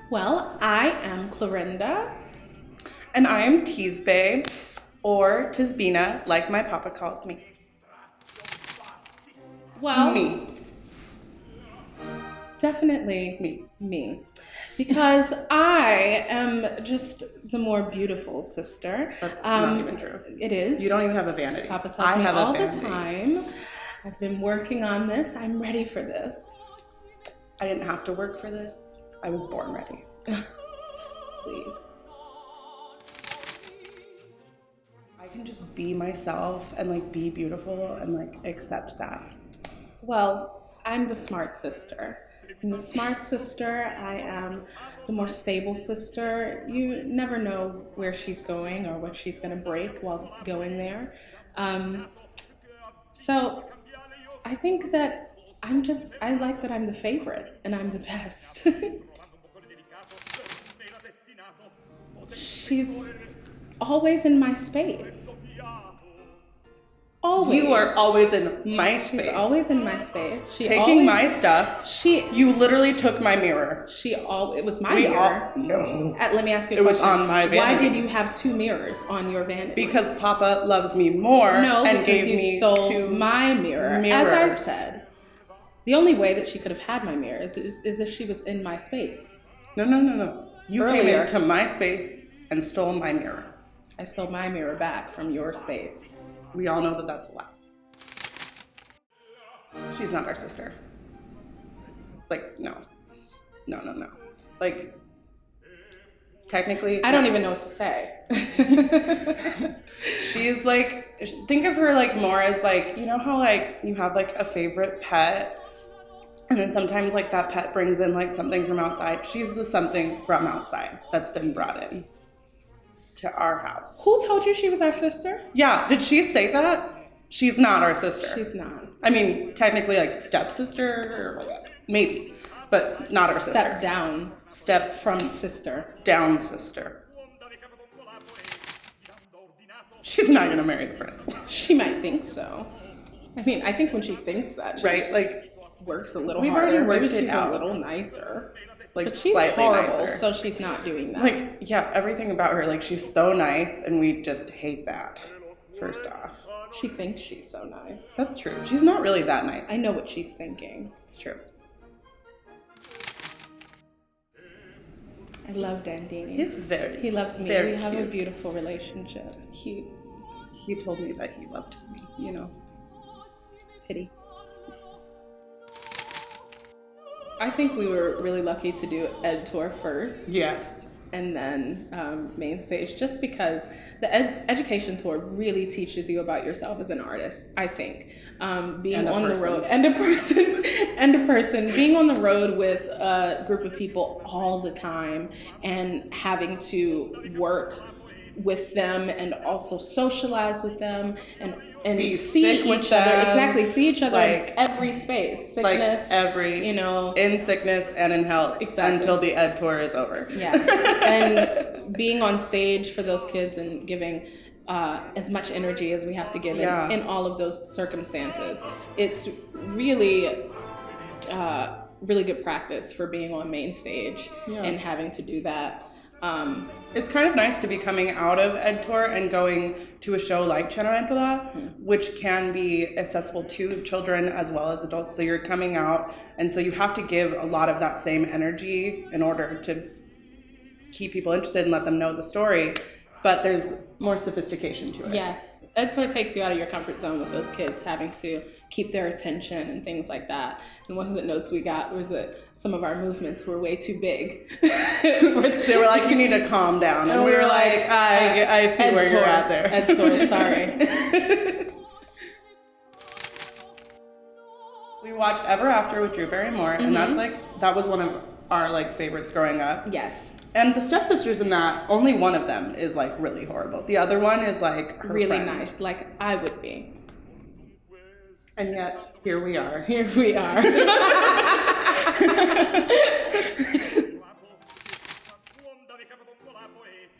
Well, I am Clorinda. And I am Tisbe, or Tisbina, like my papa calls me. Well, Me. Definitely me. Because I am just the more beautiful sister. That's not even true. It is. You don't even have a vanity. Papa tells me all the time. I've been working on this. I'm ready for this. I didn't have to work for this. I was born ready. Please. I can just be myself and like be beautiful and like accept that. Well, I'm the smart sister. I'm the smart sister. I am the more stable sister. You never know where she's going or what she's going to break while going there. So I think that I like that I'm the favorite and I'm the best. She's always in my space. Always. You are always in my space. She's always in my space. Taking my stuff. You literally took my mirror. It was my mirror. No. Let me ask you a question. It was on my vanity. Why did you have two mirrors on your vanity? Because Papa loves me more and gave me stole my mirror. mirrors. As I said, the only way that she could have had my mirror is if she was in my space. No. You came into my space and stole my mirror. I stole my mirror back from your space. We all know that that's a lie. She's not our sister. Like, no. Like, technically... I don't even know what to say. She's like, think of her like more as like, you know how like you have like a favorite pet and then sometimes like that pet brings in like something from outside. She's the something from outside that's been brought in to our house. Who told you she was our sister? Yeah, did she say that? She's not our sister. She's not. I mean, technically like stepsister, or maybe, but not our sister. Step down. Step from sister. Down sister. She's not gonna marry the prince. She might think so. I mean, I think when she thinks that, right? Like, works a little we've harder. Already worked Maybe she's it out. A little nicer. Like, but she's slightly horrible, nicer. so she's not doing that. Like, yeah, everything about her, like, she's so nice, and we just hate that, first off. She thinks she's so nice. That's true. She's not really that nice. I know what she's thinking. It's true. I love Dandini. He loves me. We have a beautiful relationship. He told me that he loved me, you know. It's pity. I think we were really lucky to do Ed Tour first. Yes. And then Main Stage, just because the education tour really teaches you about yourself as an artist, I think. Being on the road, and a person, being on the road with a group of people all the time and having to work with them and also socialize with them and see each other. Exactly, see each other like, in every space. Sickness, like in sickness and in health. Exactly. Until the Ed Tour is over. Yeah. And being on stage for those kids and giving as much energy as we have to give in all of those circumstances. It's really really good practice for being on Main Stage and having to do that. It's kind of nice to be coming out of Ed Tour and going to a show like Cinderella, which can be accessible to children as well as adults. So you're coming out, and so you have to give a lot of that same energy in order to keep people interested and let them know the story. But there's more sophistication to it. Yes. Ed Tour takes you out of your comfort zone with those kids having to keep their attention and things like that. And one of the notes we got was that some of our movements were way too big. They were like, you need to calm down. And we were like, I see where you're at there. Ed Tour, sorry. We watched Ever After with Drew Barrymore, and that was one of our favorites growing up. Yes. And the stepsisters in that, only one of them is really horrible. The other one is her really friend. Nice, like I would be. And yet, here we are. Here we are.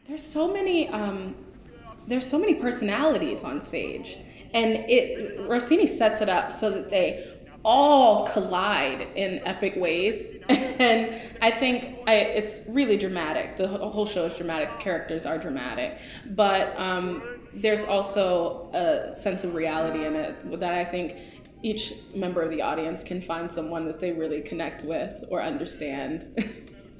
There's so many personalities on stage, and Rossini sets it up so that they all collide in epic ways. And I think it's really dramatic. The whole show is dramatic. The characters are dramatic. But there's also a sense of reality in it that I think each member of the audience can find someone that they really connect with or understand.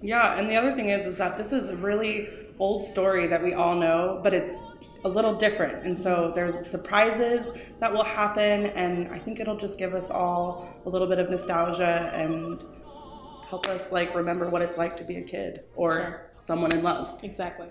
Yeah, and the other thing is that this is a really old story that we all know, but it's a little different. And so there's surprises that will happen, and I think it'll just give us all a little bit of nostalgia and help us like remember what it's like to be a kid or someone in love. Exactly.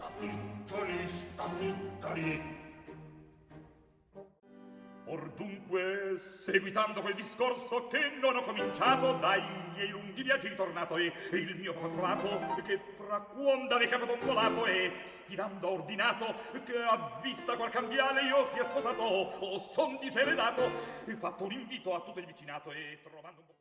Or dunque, seguitando quel discorso che non ho cominciato, dai miei lunghi viaggi ritornato e il mio papà trovato, che fra quondave capodondolato e spirando ordinato, che a vista qual cambiale io sia sposato, o son diseredato, e fatto un invito a tutto il vicinato e trovando un po'